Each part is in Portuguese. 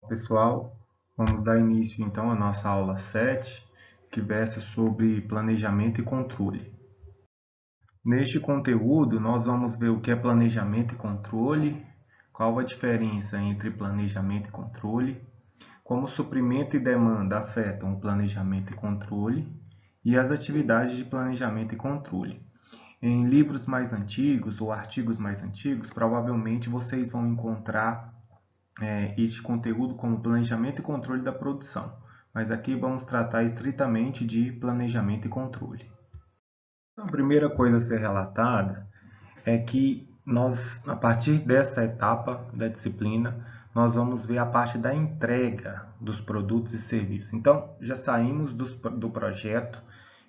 Pessoal, vamos dar início então à nossa aula 7, que versa sobre planejamento e controle. Neste conteúdo, nós vamos ver o que é planejamento e controle, qual a diferença entre planejamento e controle, como suprimento e demanda afetam o planejamento e controle, e as atividades de planejamento e controle. Em livros mais antigos ou artigos mais antigos, provavelmente vocês vão encontrar este conteúdo como planejamento e controle da produção, mas aqui vamos tratar estritamente de planejamento e controle. Então, a primeira coisa a ser relatada é que nós, a partir dessa etapa da disciplina, nós vamos ver a parte da entrega dos produtos e serviços. Então, já saímos do projeto,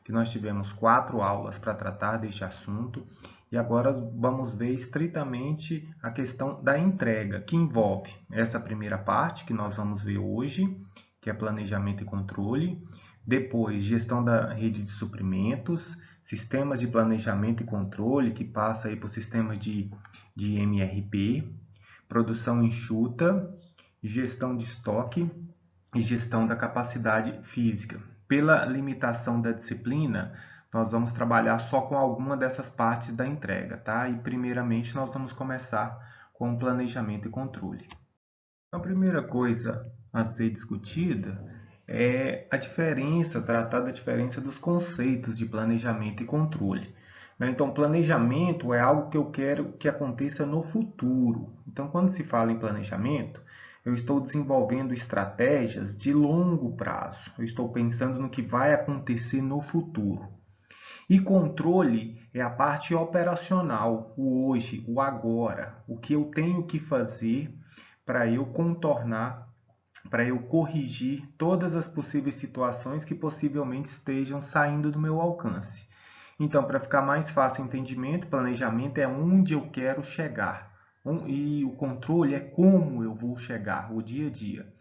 que nós tivemos 4 aulas para tratar deste assunto, e agora vamos ver estritamente a questão da entrega, que envolve essa primeira parte que nós vamos ver hoje, que é planejamento e controle, depois gestão da rede de suprimentos, sistemas de planejamento e controle, que passa aí por sistemas de MRP, produção enxuta, gestão de estoque e gestão da capacidade física. Pela limitação da disciplina, nós vamos trabalhar só com alguma dessas partes da entrega, tá? E primeiramente nós vamos começar com o planejamento e controle. A primeira coisa a ser discutida é a diferença, tratar da diferença dos conceitos de planejamento e controle. Então, planejamento é algo que eu quero que aconteça no futuro. Então, quando se fala em planejamento, eu estou desenvolvendo estratégias de longo prazo. Eu estou pensando no que vai acontecer no futuro. E controle é a parte operacional, o hoje, o agora, o que eu tenho que fazer para eu contornar, para eu corrigir todas as possíveis situações que possivelmente estejam saindo do meu alcance. Então, para ficar mais fácil o entendimento, planejamento é onde eu quero chegar. E o controle é como eu vou chegar, o dia a dia.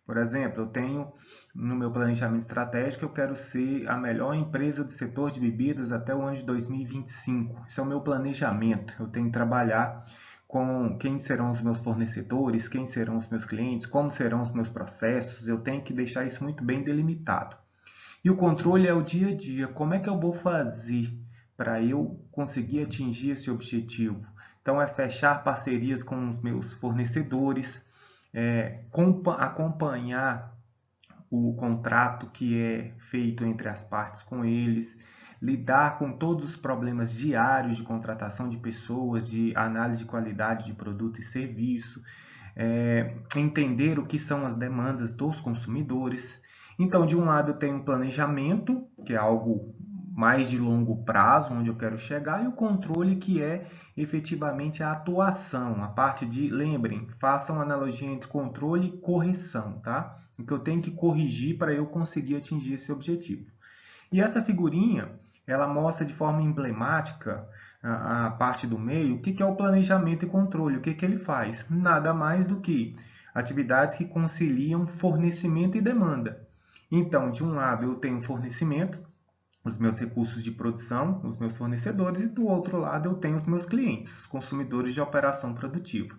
Por exemplo, eu tenho no meu planejamento estratégico, eu quero ser a melhor empresa do setor de bebidas até o ano de 2025. Isso é o meu planejamento. Eu tenho que trabalhar com quem serão os meus fornecedores, quem serão os meus clientes, como serão os meus processos. Eu tenho que deixar isso muito bem delimitado. E o controle é o dia a dia. Como é que eu vou fazer para eu conseguir atingir esse objetivo? Então, é fechar parcerias com os meus fornecedores, acompanhar o contrato que é feito entre as partes com eles, lidar com todos os problemas diários de contratação de pessoas, de análise de qualidade de produto e serviço, entender o que são as demandas dos consumidores. Então, de um lado, eu tenho um planejamento, que é algo mais de longo prazo, onde eu quero chegar, e o controle, que é efetivamente a atuação, a parte de, lembrem, façam analogia entre controle e correção, tá? O que eu tenho que corrigir para eu conseguir atingir esse objetivo. E essa figurinha, ela mostra de forma emblemática a parte do meio, o que é o planejamento e controle, o que ele faz? Nada mais do que atividades que conciliam fornecimento e demanda. Então, de um lado eu tenho fornecimento, os meus recursos de produção, os meus fornecedores, e do outro lado eu tenho os meus clientes, os consumidores de operação produtiva.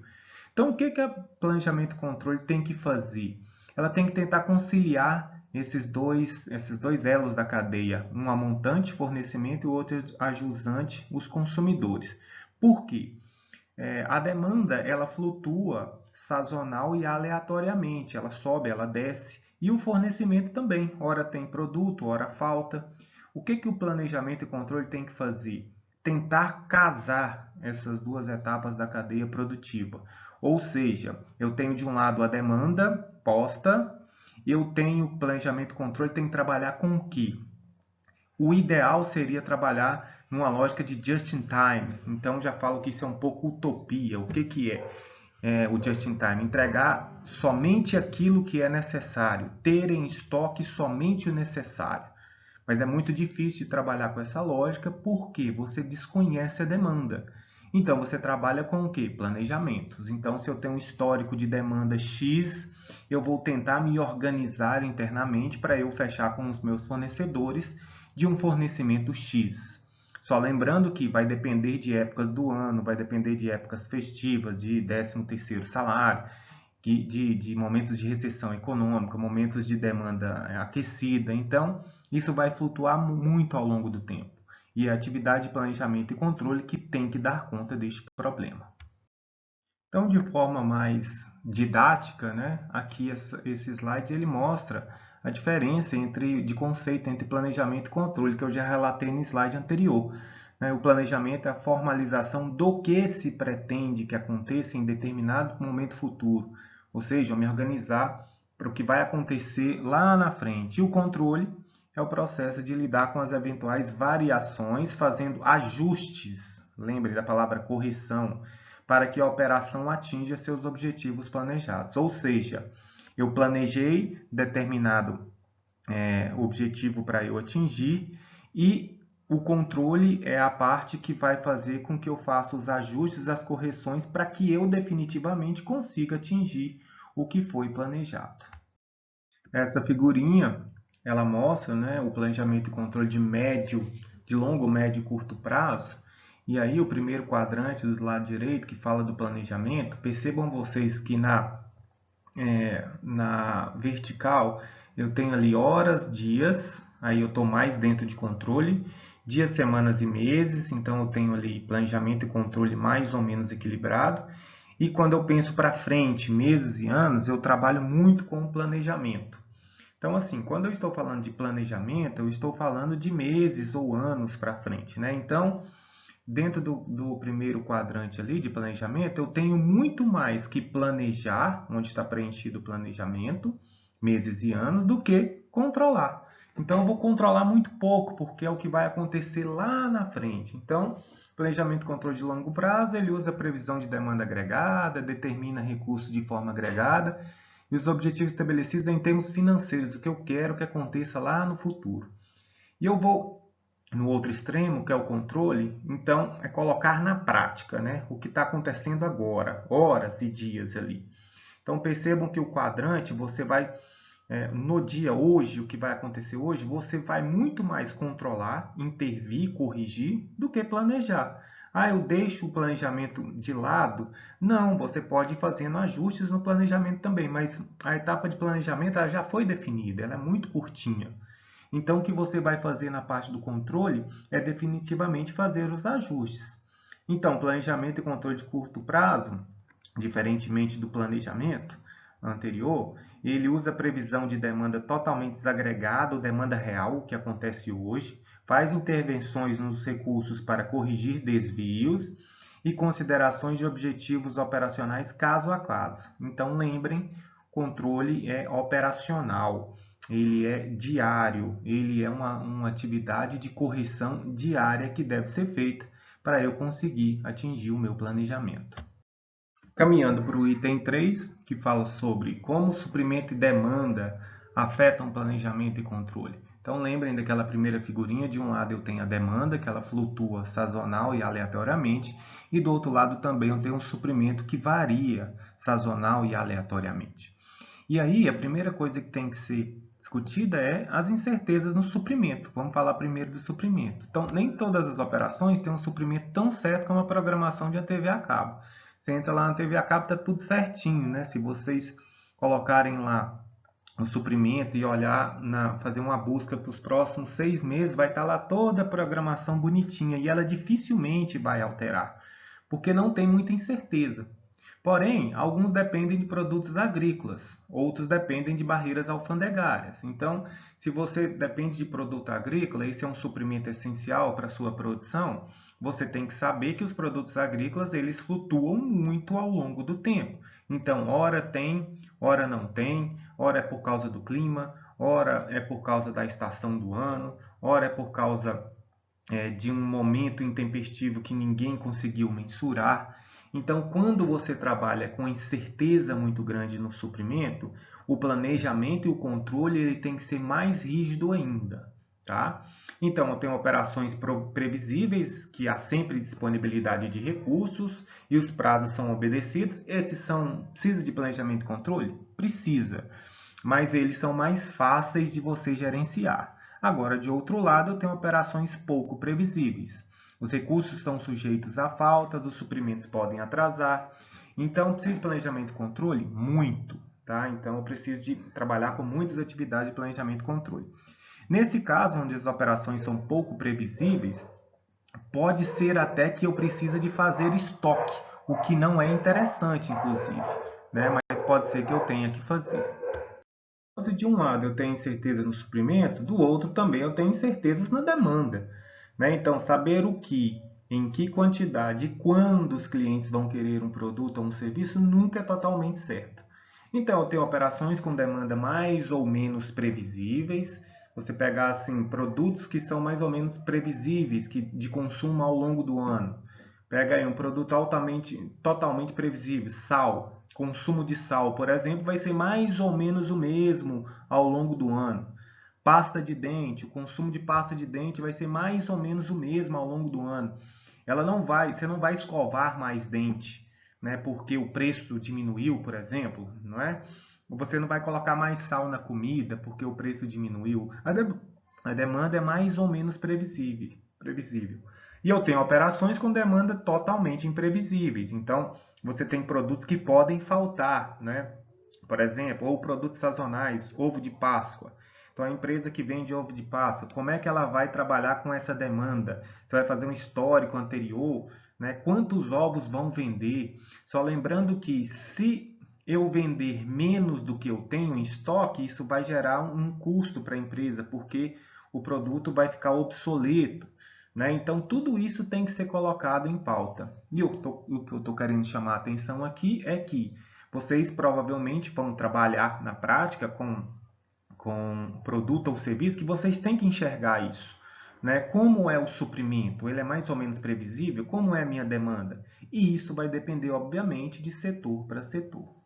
Então, o que a planejamento e controle tem que fazer? Ela tem que tentar conciliar esses dois elos da cadeia, um a montante, fornecimento, e o outro a jusante, os consumidores. Por quê? A demanda ela flutua sazonal e aleatoriamente, ela sobe, ela desce, e o fornecimento também, ora tem produto, ora falta. O que o planejamento e controle tem que fazer? Tentar casar essas duas etapas da cadeia produtiva. Ou seja, eu tenho de um lado a demanda posta, eu tenho planejamento e controle, tem que trabalhar com o quê? O ideal seria trabalhar numa lógica de just in time. Então já falo que isso é um pouco utopia. O que é o just in time? Entregar somente aquilo que é necessário, ter em estoque somente o necessário. Mas é muito difícil de trabalhar com essa lógica porque você desconhece a demanda. Então você trabalha com o quê? Planejamentos. Então, se eu tenho um histórico de demanda X, eu vou tentar me organizar internamente para eu fechar com os meus fornecedores de um fornecimento X. Só lembrando que vai depender de épocas do ano, vai depender de épocas festivas, de 13º salário. de momentos de recessão econômica, momentos de demanda aquecida. Então, isso vai flutuar muito ao longo do tempo. E a atividade de planejamento e controle que tem que dar conta deste problema. Então, de forma mais didática, né, aqui esse slide ele mostra a diferença de conceito entre planejamento e controle, que eu já relatei no slide anterior. O planejamento é a formalização do que se pretende que aconteça em determinado momento futuro, ou seja, eu me organizar para o que vai acontecer lá na frente. E o controle é o processo de lidar com as eventuais variações, fazendo ajustes, lembre da palavra correção, para que a operação atinja seus objetivos planejados. Ou seja, eu planejei determinado objetivo para eu atingir e o controle é a parte que vai fazer com que eu faça os ajustes, as correções para que eu definitivamente consiga atingir o que foi planejado. Essa figurinha ela mostra, né, o planejamento e controle de longo, médio e curto prazo. E aí o primeiro quadrante do lado direito, que fala do planejamento, percebam vocês que na vertical eu tenho ali horas, dias, aí eu estou mais dentro de controle, dias, semanas e meses, então eu tenho ali planejamento e controle mais ou menos equilibrado. E quando eu penso para frente, meses e anos, eu trabalho muito com o planejamento. Então, assim, quando eu estou falando de planejamento, eu estou falando de meses ou anos para frente, né? Então, dentro do primeiro quadrante ali de planejamento, eu tenho muito mais que planejar, onde está preenchido o planejamento, meses e anos, do que controlar. Então, eu vou controlar muito pouco, porque é o que vai acontecer lá na frente. Então, planejamento e controle de longo prazo, ele usa a previsão de demanda agregada, determina recursos de forma agregada, e os objetivos estabelecidos em termos financeiros, o que eu quero que aconteça lá no futuro. E eu vou no outro extremo, que é o controle, então é colocar na prática, né, o que está acontecendo agora, horas e dias ali. Então percebam que o quadrante, você vai, no dia hoje, o que vai acontecer hoje, você vai muito mais controlar, intervir, corrigir, do que planejar. Ah, eu deixo o planejamento de lado? Não, você pode ir fazendo ajustes no planejamento também, mas a etapa de planejamento ela já foi definida, ela é muito curtinha. Então, o que você vai fazer na parte do controle é definitivamente fazer os ajustes. Então, planejamento e controle de curto prazo, diferentemente do planejamento anterior, ele usa a previsão de demanda totalmente desagregada, ou demanda real, que acontece hoje, faz intervenções nos recursos para corrigir desvios e considerações de objetivos operacionais caso a caso. Então, lembrem, controle é operacional. Ele é diário, ele é uma atividade de correção diária que deve ser feita para eu conseguir atingir o meu planejamento. Caminhando para o item 3, que fala sobre como suprimento e demanda afetam planejamento e controle. Então lembrem daquela primeira figurinha, de um lado eu tenho a demanda, que ela flutua sazonal e aleatoriamente, e do outro lado também eu tenho um suprimento que varia sazonal e aleatoriamente. E aí a primeira coisa que tem que ser discutida é as incertezas no suprimento. Vamos falar primeiro do suprimento. Então, nem todas as operações têm um suprimento tão certo como a programação de uma TV a cabo. Você entra lá na TV a cabo, está tudo certinho, né? Se vocês colocarem lá o suprimento e olhar, fazer uma busca para os próximos 6 meses, vai estar lá toda a programação bonitinha e ela dificilmente vai alterar, porque não tem muita incerteza. Porém, alguns dependem de produtos agrícolas, outros dependem de barreiras alfandegárias. Então, se você depende de produto agrícola, esse é um suprimento essencial para a sua produção, você tem que saber que os produtos agrícolas eles flutuam muito ao longo do tempo. Então, ora tem, ora não tem, ora é por causa do clima, ora é por causa da estação do ano, ora é por causa de um momento intempestivo que ninguém conseguiu mensurar. Então, quando você trabalha com incerteza muito grande no suprimento, o planejamento e o controle ele tem que ser mais rígido ainda. Tá? Então, eu tenho operações previsíveis, que há sempre disponibilidade de recursos e os prazos são obedecidos. Precisa de planejamento e controle? Precisa, mas eles são mais fáceis de você gerenciar. Agora, de outro lado, eu tenho operações pouco previsíveis. Os recursos são sujeitos a faltas, os suprimentos podem atrasar. Então, preciso de planejamento e controle? Muito, tá? Então, eu preciso de trabalhar com muitas atividades de planejamento e controle. Nesse caso, onde as operações são pouco previsíveis, pode ser até que eu precise de fazer estoque, o que não é interessante, inclusive, né? Mas pode ser que eu tenha que fazer. Se de um lado eu tenho incerteza no suprimento, do outro também eu tenho incertezas na demanda, né? Então, saber o que, em que quantidade e quando os clientes vão querer um produto ou um serviço nunca é totalmente certo. Então, eu tenho operações com demanda mais ou menos previsíveis. Você pegar assim produtos que são mais ou menos previsíveis de consumo ao longo do ano. Pega aí um produto totalmente previsível, sal. Consumo de sal, por exemplo, vai ser mais ou menos o mesmo ao longo do ano. Pasta de dente, o consumo de pasta de dente vai ser mais ou menos o mesmo ao longo do ano. Você não vai escovar mais dente, né? Porque o preço diminuiu, por exemplo, não é? Você não vai colocar mais sal na comida porque o preço diminuiu. A demanda é mais ou menos previsível. E eu tenho operações com demanda totalmente imprevisíveis. Então, você tem produtos que podem faltar, né? Por exemplo, ou produtos sazonais, ovo de Páscoa. Então, a empresa que vende ovo de Páscoa, como é que ela vai trabalhar com essa demanda? Você vai fazer um histórico anterior, né? Quantos ovos vão vender? Só lembrando que se eu vender menos do que eu tenho em estoque, isso vai gerar um custo para a empresa, porque o produto vai ficar obsoleto, né? Então, tudo isso tem que ser colocado em pauta. E o que eu estou querendo chamar a atenção aqui é que vocês provavelmente vão trabalhar na prática com produto ou serviço que vocês têm que enxergar isso. Né? Como é o suprimento? Ele é mais ou menos previsível? Como é a minha demanda? E isso vai depender, obviamente, de setor para setor.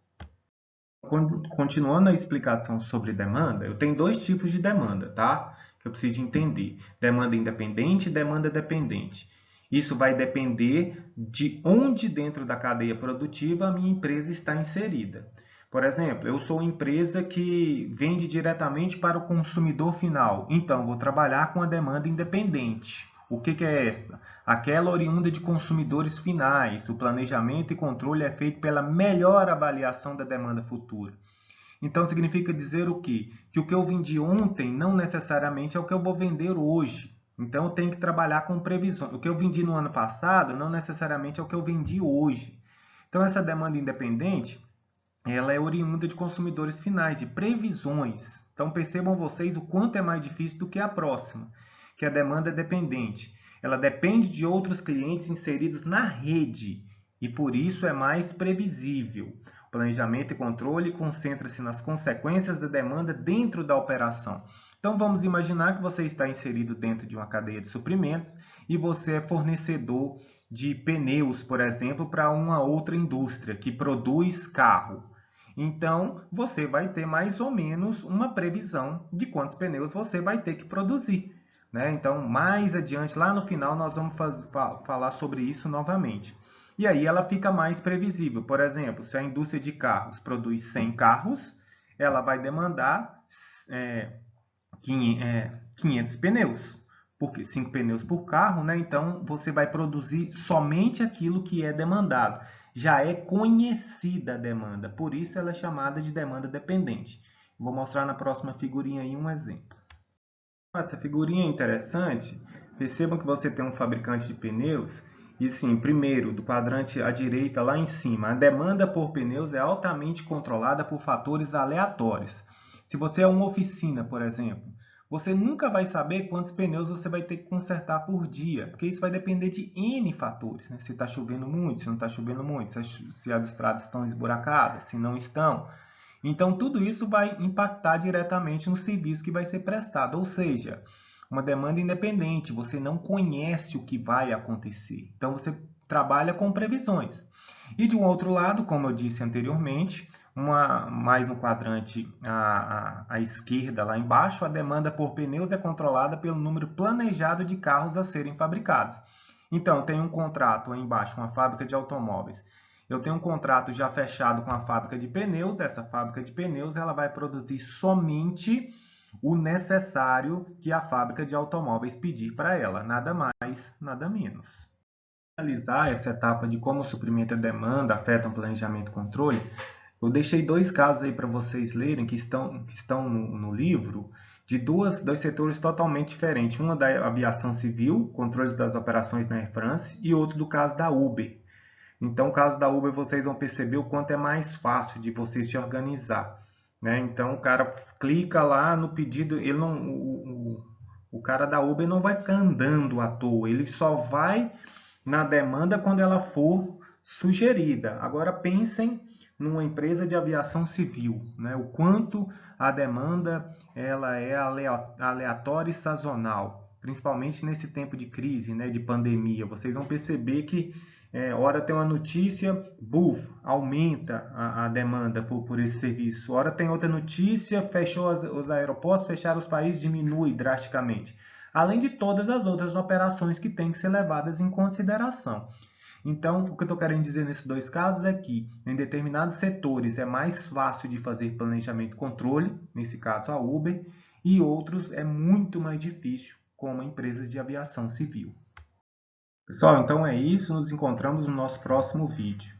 Continuando a explicação sobre demanda, eu tenho dois tipos de demanda, tá? Que eu preciso entender: demanda independente e demanda dependente. Isso vai depender de onde dentro da cadeia produtiva a minha empresa está inserida. Por exemplo, eu sou uma empresa que vende diretamente para o consumidor final, então vou trabalhar com a demanda independente. O que é essa? Aquela oriunda de consumidores finais. O planejamento e controle é feito pela melhor avaliação da demanda futura. Então, significa dizer o quê? Que o que eu vendi ontem não necessariamente é o que eu vou vender hoje. Então, eu tenho que trabalhar com previsões. O que eu vendi no ano passado não necessariamente é o que eu vendi hoje. Então, essa demanda independente, ela é oriunda de consumidores finais, de previsões. Então, percebam vocês o quanto é mais difícil do que a próxima, que a demanda é dependente. Ela depende de outros clientes inseridos na rede e, por isso, é mais previsível. O planejamento e controle concentra-se nas consequências da demanda dentro da operação. Então, vamos imaginar que você está inserido dentro de uma cadeia de suprimentos e você é fornecedor de pneus, por exemplo, para uma outra indústria que produz carro. Então, você vai ter mais ou menos uma previsão de quantos pneus você vai ter que produzir. Né? Então, mais adiante, lá no final, nós vamos falar sobre isso novamente. E aí ela fica mais previsível. Por exemplo, se a indústria de carros produz 100 carros, ela vai demandar 500 pneus. Porque 5 pneus por carro, né? Então você vai produzir somente aquilo que é demandado. Já é conhecida a demanda, por isso ela é chamada de demanda dependente. Vou mostrar na próxima figurinha aí um exemplo. Essa figurinha é interessante. Percebam que você tem um fabricante de pneus e sim, primeiro, do quadrante à direita lá em cima, a demanda por pneus é altamente controlada por fatores aleatórios. Se você é uma oficina, por exemplo, você nunca vai saber quantos pneus você vai ter que consertar por dia, porque isso vai depender de N fatores, né? Se está chovendo muito, se não está chovendo muito, se as estradas estão esburacadas, se não estão. Então, tudo isso vai impactar diretamente no serviço que vai ser prestado, ou seja, uma demanda independente, você não conhece o que vai acontecer. Então, você trabalha com previsões. E de um outro lado, como eu disse anteriormente, mais no quadrante à esquerda, lá embaixo, a demanda por pneus é controlada pelo número planejado de carros a serem fabricados. Então, tem um contrato aí embaixo, uma fábrica de automóveis. Eu tenho um contrato já fechado com a fábrica de pneus. Essa fábrica de pneus ela vai produzir somente o necessário que a fábrica de automóveis pedir para ela, nada mais, nada menos. Finalizar essa etapa de como o suprimento e a demanda afetam o planejamento e controle, eu deixei dois casos aí para vocês lerem que estão no livro, de dois setores totalmente diferentes. Uma da aviação civil, controles das operações na Air France, e outro do caso da Uber. Então, o caso da Uber, vocês vão perceber o quanto é mais fácil de vocês se organizar, né? Então, o cara clica lá no pedido, ele não, o cara da Uber não vai ficar andando à toa, ele só vai na demanda quando ela for sugerida. Agora, pensem numa empresa de aviação civil, né? O quanto a demanda ela é aleatória e sazonal, principalmente nesse tempo de crise, né, de pandemia. Vocês vão perceber que hora tem uma notícia, buf, aumenta a demanda por esse serviço. Hora tem outra notícia, fechou os aeroportos, fecharam os países, diminui drasticamente. Além de todas as outras operações que têm que ser levadas em consideração. Então, o que eu estou querendo dizer nesses dois casos é que, em determinados setores, é mais fácil de fazer planejamento e controle, nesse caso a Uber, e outros é muito mais difícil, como empresas de aviação civil. Pessoal, então é isso. Nos encontramos no nosso próximo vídeo.